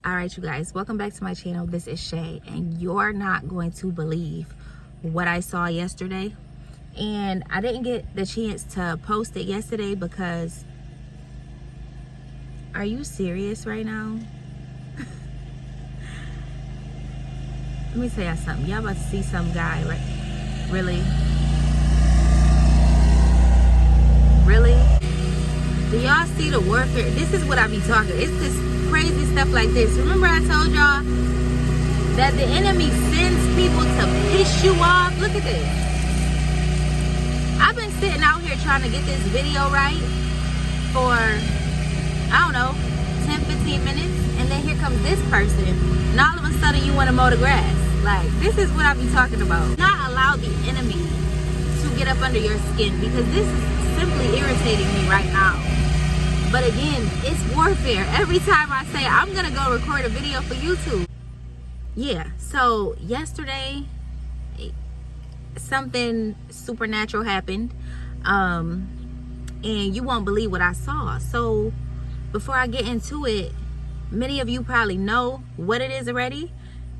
All right, you guys, welcome back to my channel. This is Shay, and you're not going to believe what I saw yesterday. And I didn't get the chance to post it yesterday because, are you serious right now? Let me tell y'all something. Y'all about to see some guy, right? Really? Do y'all see the warfare? This is what I be talking. It's this crazy stuff like this. Remember I told y'all that the enemy sends people to piss you off? Look at this. I've been sitting out here trying to get this video right for, I don't know, 10-15 minutes, and then here comes this person, and all of a sudden you want to mow the grass. Like, this is what I be talking about. Not allow the enemy to get up under your skin, because this is simply irritating me right now. But again, it's warfare. Every time I say I'm gonna go record a video for YouTube. Yeah, so yesterday something supernatural happened, and you won't believe what I saw. So before I get into it, many of you probably know what it is already,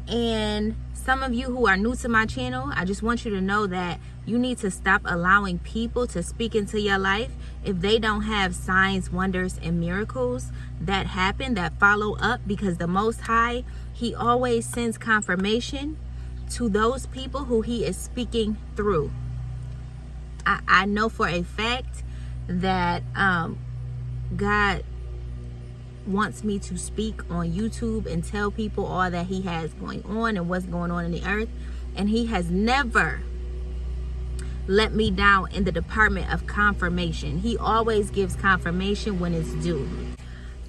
and some of you who are new to my channel, I just want you to know that you need to stop allowing people to speak into your life if they don't have signs, wonders, and miracles that happen, that follow up, because the Most High, He always sends confirmation to those people who He is speaking through. I know for a fact that God wants me to speak on YouTube and tell people all that He has going on and what's going on in the earth, and He has never let me down in the department of confirmation. He always gives confirmation when it's due.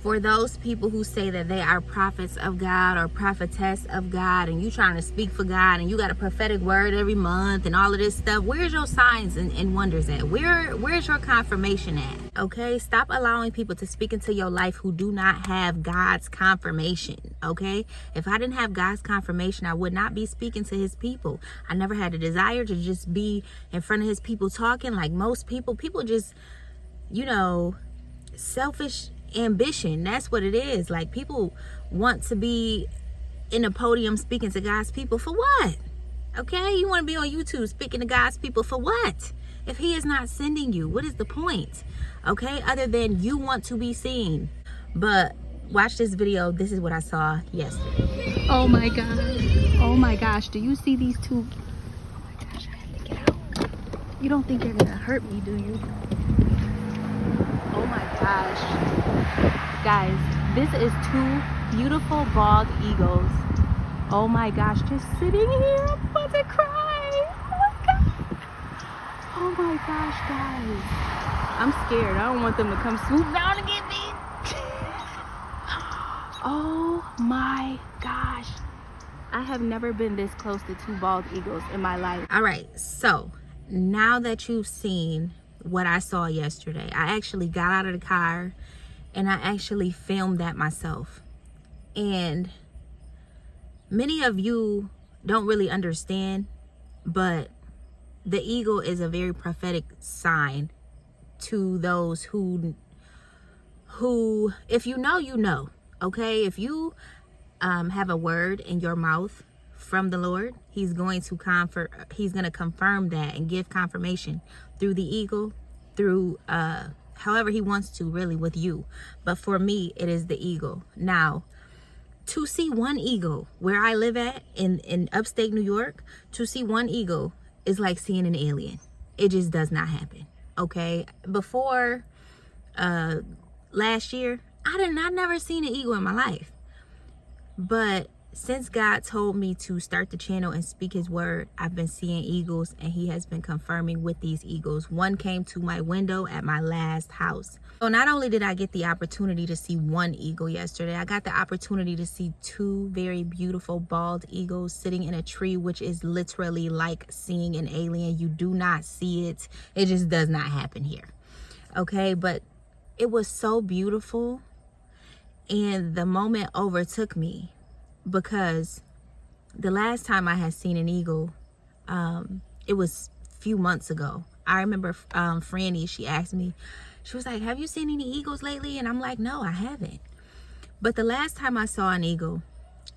For those people who say that they are prophets of God or prophetess of God, and you trying to speak for God, and you got a prophetic word every month and all of this stuff, where's your signs and wonders at? Where's your confirmation at? Okay, stop allowing people to speak into your life who do not have God's confirmation. Okay, if I didn't have God's confirmation, I would not be speaking to His people. I never had a desire to just be in front of His people talking like most people. People just, you know, selfish ambition. That's what it is. Like, people want to be in a podium speaking to God's people for what? Okay, you want to be on YouTube speaking to God's people for what? If He is not sending you, what is the point? Okay, other than you want to be seen. But watch this video. This is what I saw yesterday. Oh my god. Oh my gosh, do you see these two? Oh my gosh, I have to get out. You don't think they're gonna hurt me, do you? Oh my gosh. Guys, this is two beautiful bald eagles. Oh my gosh, just sitting here. I'm about to cry. Oh my god. Oh my gosh, guys. I'm scared. I don't want them to come swoop down and get me. Oh my gosh. I have never been this close to two bald eagles in my life. All right, so now that you've seen what I saw yesterday, I actually got out of the car and I actually filmed that myself. And many of you don't really understand, but the eagle is a very prophetic sign to those who if you know, you know. Okay, if you have a word in your mouth from the Lord, He's going to confirm that and give confirmation through the eagle, through however He wants to, really, with you. But for me, it is the eagle. Now, to see one eagle where I live at in upstate New York, to see one eagle is like seeing an alien. It just does not happen. Okay, before last year, I never seen an eagle in my life. But since God told me to start the channel and speak His word, I've been seeing eagles, and He has been confirming with these eagles. One came to my window at my last house. So not only did I get the opportunity to see one eagle yesterday, I got the opportunity to see two very beautiful bald eagles sitting in a tree, which is literally like seeing an alien. You do not see it. It just does not happen here. Okay, but it was so beautiful. And the moment overtook me, because the last time I had seen an eagle, it was a few months ago. I remember Franny, she asked me, she was like, have you seen any eagles lately? And I'm like, no, I haven't. But the last time I saw an eagle,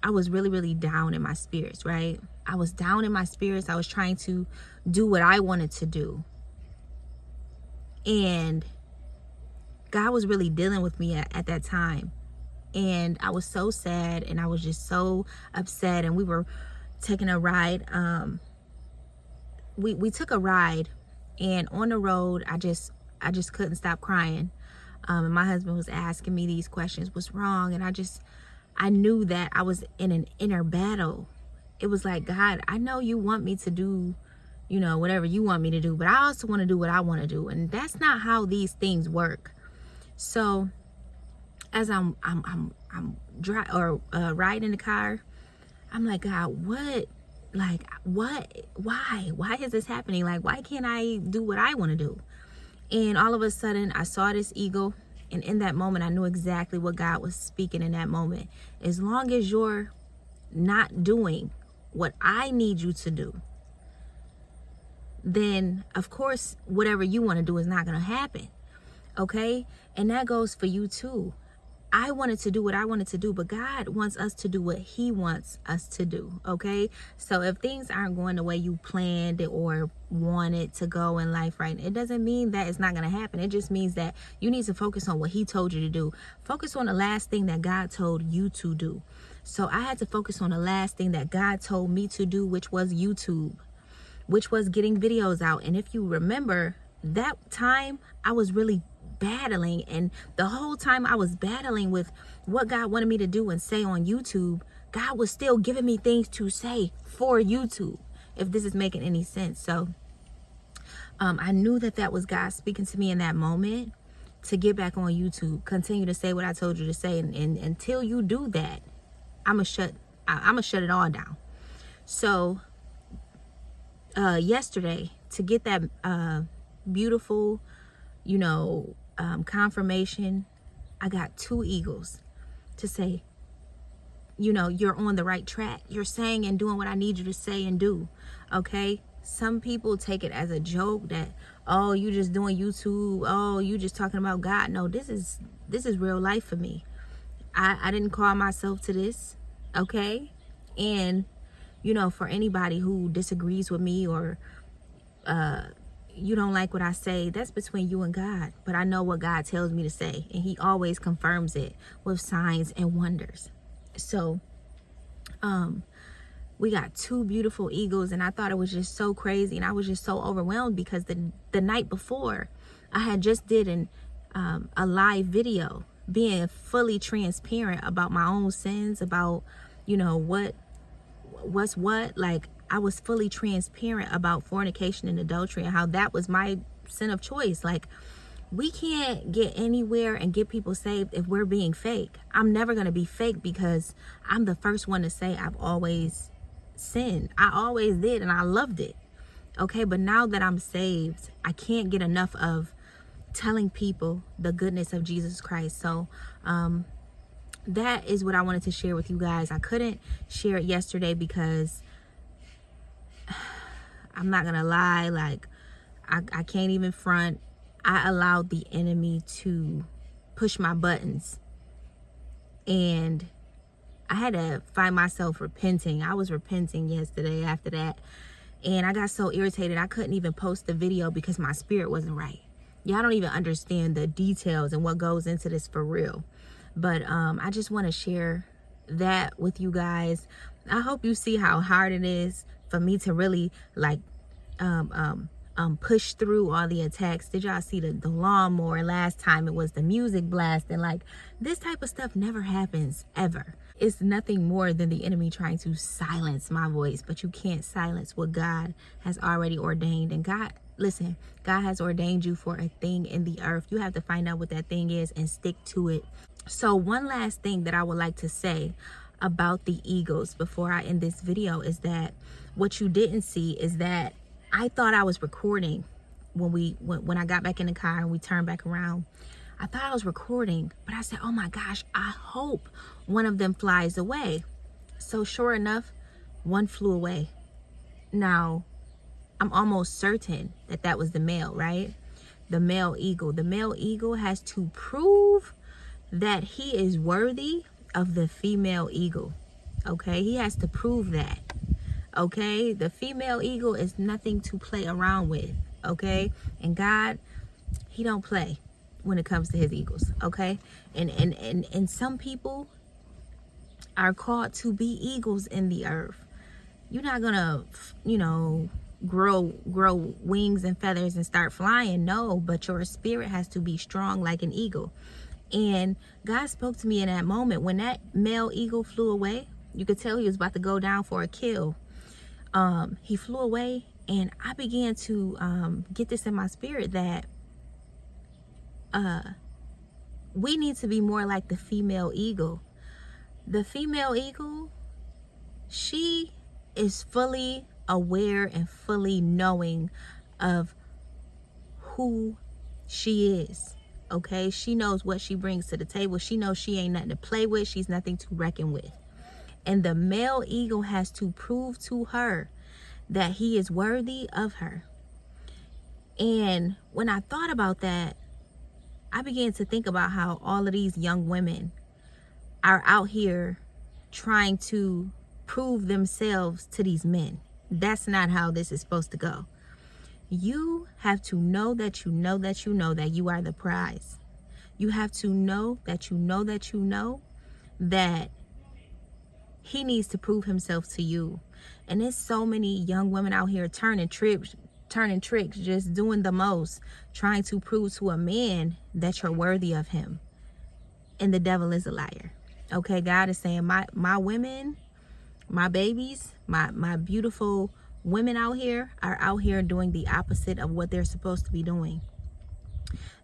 I was really, really down in my spirits, right? I was down in my spirits. I was trying to do what I wanted to do. And God was really dealing with me at that time. And I was so sad, and I was just so upset. And we were taking a ride. We took a ride, and on the road, I just couldn't stop crying. And my husband was asking me these questions, what's wrong? And I knew that I was in an inner battle. It was like, God, I know you want me to do, whatever you want me to do, but I also want to do what I want to do. And that's not how these things work. So as I'm riding in the car, I'm like, God, what? Like, what? Why is this happening? Like, why can't I do what I want to do? And all of a sudden, I saw this eagle. And in that moment, I knew exactly what God was speaking in that moment. As long as you're not doing what I need you to do, then, of course, whatever you want to do is not going to happen. Okay? And that goes for you, too. I wanted to do what I wanted to do, but God wants us to do what He wants us to do, okay? So if things aren't going the way you planned it or wanted to go in life, right, it doesn't mean that it's not going to happen. It just means that you need to focus on what He told you to do. Focus on the last thing that God told you to do. So I had to focus on the last thing that God told me to do, which was YouTube, which was getting videos out. And if you remember, that time I was really battling, and the whole time I was battling with what God wanted me to do and say on YouTube, God was still giving me things to say for YouTube, if this is making any sense. So I knew that was God speaking to me in that moment to get back on YouTube, continue to say what I told you to say, and until you do that, I'm gonna shut it all down. So yesterday, to get that beautiful confirmation, I got 2 eagles to say, you're on the right track. You're saying and doing what I need you to say and do. Okay? Some people take it as a joke that, oh, you just doing YouTube. Oh, you just talking about God. No, this is real life for me. I didn't call myself to this. Okay? And, for anybody who disagrees with me or, you don't like what I say, that's between you and God. But I know what God tells me to say, and He always confirms it with signs and wonders. So we got 2 beautiful eagles, and I thought it was just so crazy, and I was just so overwhelmed because the night before I had just did a live video being fully transparent about my own sins, about what's what. Like, I was fully transparent about fornication and adultery and how that was my sin of choice. Like, we can't get anywhere and get people saved if we're being fake. I'm never going to be fake because I'm the first one to say I've always sinned. I always did, and I loved it. Okay, but now that I'm saved, I can't get enough of telling people the goodness of Jesus Christ. So that is what I wanted to share with you guys. I couldn't share it yesterday because I'm not gonna lie, like I can't even front. I allowed the enemy to push my buttons, and I had to find myself repenting. I was repenting yesterday after that, and I got so irritated I couldn't even post the video because my spirit wasn't right. Y'all don't even understand the details and what goes into this for real. But I just want to share that with you guys. I hope you see how hard it is for me to really like push through all the attacks. Did y'all see the lawnmower last time? It was the music blasting. Like, this type of stuff never happens ever. It's nothing more than the enemy trying to silence my voice, but you can't silence what God has already ordained. And God, listen, God has ordained you for a thing in the earth. You have to find out what that thing is and stick to it. So one last thing that I would like to say about the eagles before I end this video is that what you didn't see is that I thought I was recording when I got back in the car and we turned back around. I thought I was recording, but I said, oh my gosh, I hope one of them flies away. So sure enough, one flew away. Now, I'm almost certain that was the male, right? The male eagle. The male eagle has to prove that he is worthy of the female eagle. Okay, he has to prove that. Okay, the female eagle is nothing to play around with. Okay, and God, he don't play when it comes to his eagles. Okay, and some people are called to be eagles in the earth. You're not gonna, grow wings and feathers and start flying. No, but your spirit has to be strong like an eagle. And God spoke to me in that moment when that male eagle flew away. You could tell he was about to go down for a kill. He flew away, and I began to get this in my spirit that we need to be more like the female eagle. The female eagle, she is fully aware and fully knowing of who she is. Okay, she knows what she brings to the table. She knows she ain't nothing to play with. She's nothing to reckon with. And the male eagle has to prove to her that he is worthy of her. And when I thought about that, I began to think about how all of these young women are out here trying to prove themselves to these men. That's not how this is supposed to go. You have to know that you know that you know that you are the prize. You have to know that you know that you know that he needs to prove himself to you. And there's so many young women out here turning tricks, just doing the most, trying to prove to a man that you're worthy of him. And the devil is a liar. Okay, God is saying, my women, my babies, my beautiful women out here are out here doing the opposite of what they're supposed to be doing.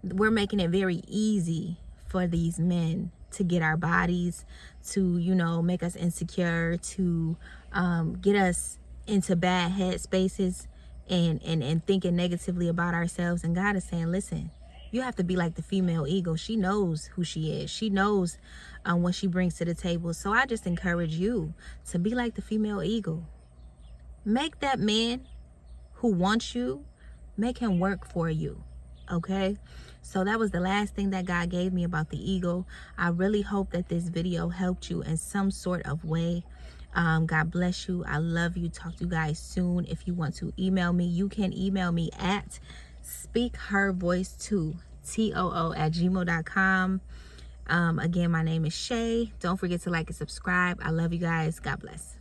We're making it very easy for these men to get our bodies, to, make us insecure, to get us into bad head spaces and thinking negatively about ourselves. And God is saying, listen, you have to be like the female eagle. She knows who she is. She knows what she brings to the table. So I just encourage you to be like the female eagle. Make that man who wants you, make him work for you. Okay, so that was the last thing that God gave me about the eagle. I really hope that this video helped you in some sort of way. God bless you. I love you. Talk to you guys soon. If you want to email me, you can email me at speakhervoice2too@gmail.com. Again, my name is Shay. Don't forget to like and subscribe. I love you guys. God bless.